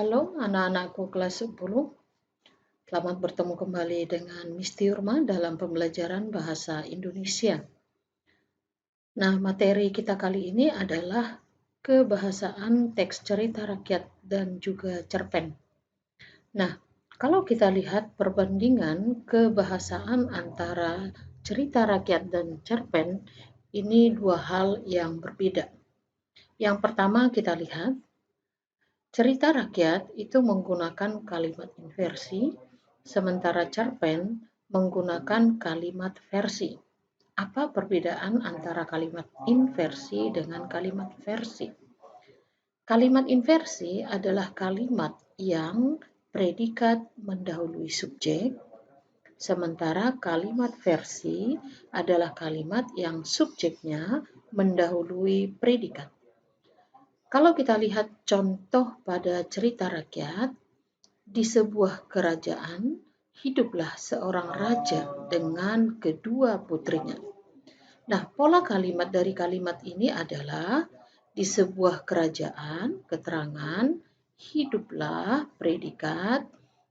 Halo anak-anakku kelas 10. Selamat bertemu kembali dengan Miss Tiurma dalam pembelajaran bahasa Indonesia. Nah, materi kita kali ini adalah kebahasaan teks cerita rakyat dan juga cerpen. Nah, kalau kita lihat perbandingan kebahasaan antara cerita rakyat dan cerpen, ini dua hal yang berbeda. Yang pertama kita lihat, cerita rakyat itu menggunakan kalimat inversi, sementara cerpen menggunakan kalimat versi. Apa perbedaan antara kalimat inversi dengan kalimat versi? Kalimat inversi adalah kalimat yang predikat mendahului subjek, sementara kalimat versi adalah kalimat yang subjeknya mendahului predikat. Kalau kita lihat contoh pada cerita rakyat, di sebuah kerajaan hiduplah seorang raja dengan kedua putrinya. Nah, pola kalimat dari kalimat ini adalah di sebuah kerajaan, keterangan, hiduplah predikat,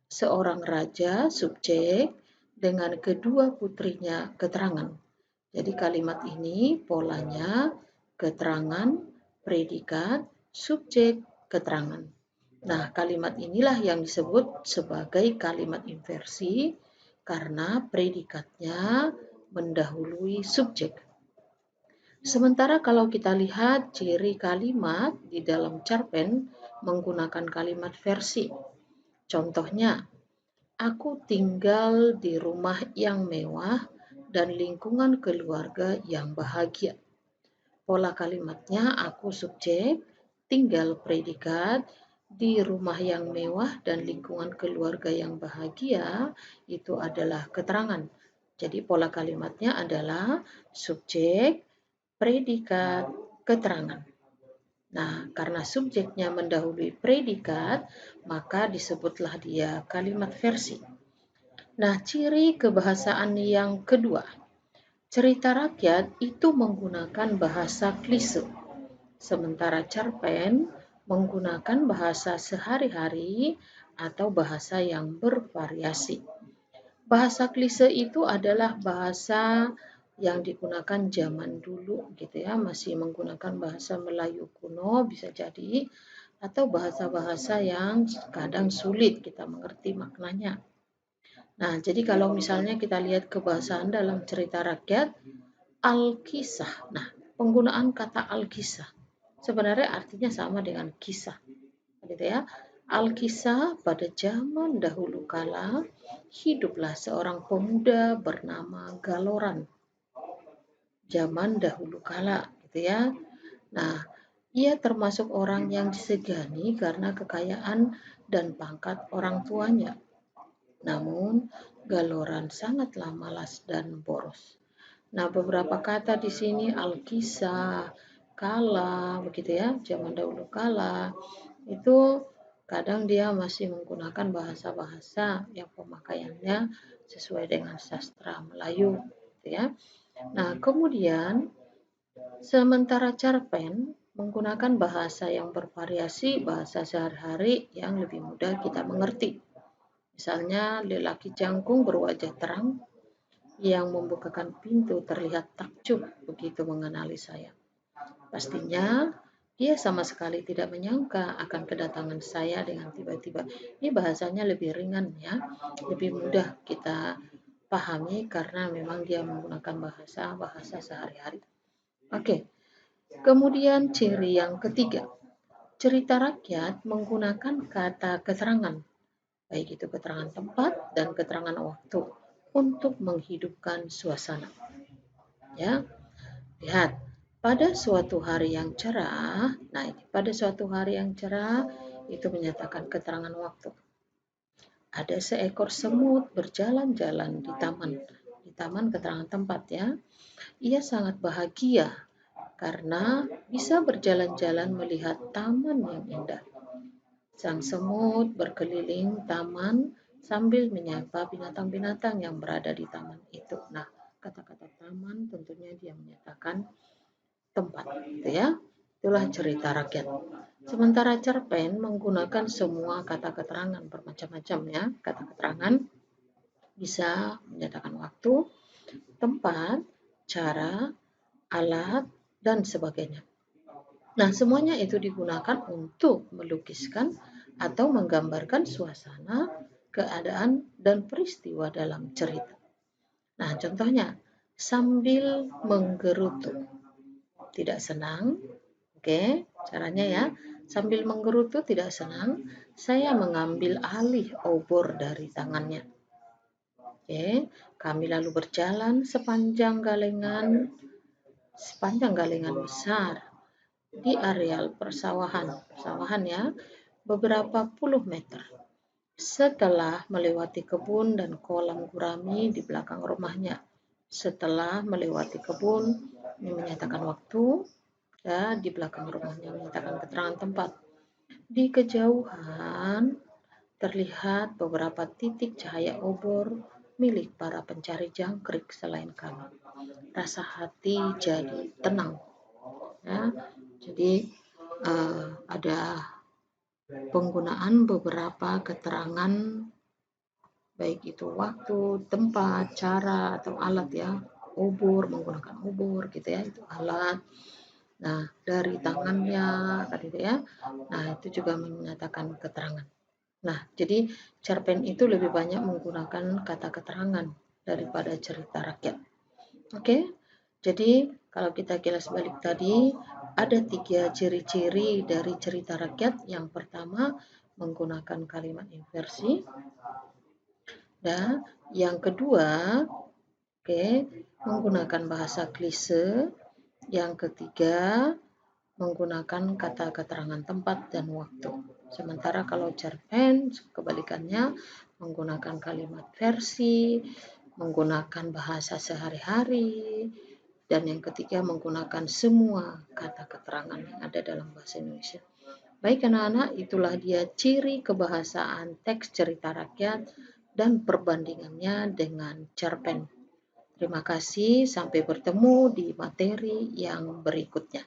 seorang raja subjek dengan kedua putrinya keterangan. Jadi kalimat ini polanya keterangan, predikat, subjek, keterangan. Nah, kalimat inilah yang disebut sebagai kalimat inversi karena predikatnya mendahului subjek. Sementara kalau kita lihat ciri kalimat di dalam cerpen menggunakan kalimat versi. Contohnya, aku tinggal di rumah yang mewah dan lingkungan keluarga yang bahagia. Pola kalimatnya aku subjek, tinggal predikat, di rumah yang mewah dan lingkungan keluarga yang bahagia itu adalah keterangan. Jadi pola kalimatnya adalah subjek, predikat, keterangan. Nah, karena subjeknya mendahului predikat, maka disebutlah dia kalimat versi. Nah, ciri kebahasaan yang kedua, cerita rakyat itu menggunakan bahasa klise, sementara cerpen menggunakan bahasa sehari-hari atau bahasa yang bervariasi. Bahasa klise itu adalah bahasa yang digunakan zaman dulu gitu ya, masih menggunakan bahasa Melayu kuno bisa jadi, atau bahasa-bahasa yang kadang sulit kita mengerti maknanya. Nah, jadi kalau misalnya kita lihat kebahasaan dalam cerita rakyat, Alkisah. Nah, penggunaan kata Alkisah sebenarnya artinya sama dengan kisah, gitu ya. Alkisah pada zaman dahulu kala hiduplah seorang pemuda bernama Galoran. Zaman dahulu kala, gitu ya. Nah, ia termasuk orang yang disegani karena kekayaan dan pangkat orang tuanya. Namun, Galoran sangatlah malas dan boros. Nah, beberapa kata di sini alkisah, kala, begitu ya, zaman dahulu kala, itu kadang dia masih menggunakan bahasa-bahasa yang pemakaiannya sesuai dengan sastra Melayu, gitu ya. Nah, kemudian sementara cerpen menggunakan bahasa yang bervariasi, bahasa sehari-hari yang lebih mudah kita mengerti. Misalnya, lelaki jangkung berwajah terang yang membukakan pintu terlihat takjub begitu mengenali saya. Pastinya dia sama sekali tidak menyangka akan kedatangan saya dengan tiba-tiba. Ini bahasanya lebih ringan ya, lebih mudah kita pahami karena memang dia menggunakan bahasa sehari-hari. Oke, kemudian ciri yang ketiga, cerita rakyat menggunakan kata keterangan, baik itu keterangan tempat dan keterangan waktu untuk menghidupkan suasana. Ya, lihat, pada suatu hari yang cerah, nah ini pada suatu hari yang cerah itu menyatakan keterangan waktu. Ada seekor semut berjalan-jalan di taman keterangan tempat ya. Ia sangat bahagia karena bisa berjalan-jalan melihat taman yang indah. Sang semut berkeliling taman sambil menyapa binatang-binatang yang berada di taman itu. Nah, kata-kata taman tentunya dia menyatakan tempat, gitu ya. Itulah cerita rakyat. Sementara cerpen menggunakan semua kata keterangan bermacam-macam ya. Kata keterangan bisa menyatakan waktu, tempat, cara, alat, dan sebagainya. Nah, semuanya itu digunakan untuk melukiskan atau menggambarkan suasana, keadaan, dan peristiwa dalam cerita. Nah, contohnya, sambil menggerutu. Tidak senang, oke, caranya ya. Sambil menggerutu tidak senang, saya mengambil alih obor dari tangannya. Oke, kami lalu berjalan sepanjang galengan besar di areal persawahan ya, beberapa puluh meter. Setelah melewati kebun dan kolam gurami di belakang rumahnya. Setelah melewati kebun, ini menyatakan waktu, ya, di belakang rumahnya menyatakan keterangan tempat. Di kejauhan terlihat beberapa titik cahaya obor milik para pencari jangkrik selain kami. Rasa hati jadi tenang. Ya, jadi ada penggunaan beberapa keterangan baik itu waktu, tempat, cara, atau alat ya. Obor, menggunakan obor gitu ya, itu alat. Nah, dari tangannya kan gitu ya. Nah, itu juga menyatakan keterangan. Nah, jadi cerpen itu lebih banyak menggunakan kata keterangan daripada cerita rakyat. Oke, jadi kalau kita kilas balik tadi, ada 3 ciri-ciri dari cerita rakyat. Yang pertama, menggunakan kalimat inversi. Dan yang kedua, menggunakan bahasa klise. Yang ketiga, menggunakan kata keterangan tempat dan waktu. Sementara kalau cerpen, kebalikannya, menggunakan kalimat versi, menggunakan bahasa sehari-hari, dan yang ketiga menggunakan semua kata keterangan yang ada dalam bahasa Indonesia. Baik anak-anak, itulah dia ciri kebahasaan teks cerita rakyat dan perbandingannya dengan cerpen. Terima kasih, sampai bertemu di materi yang berikutnya.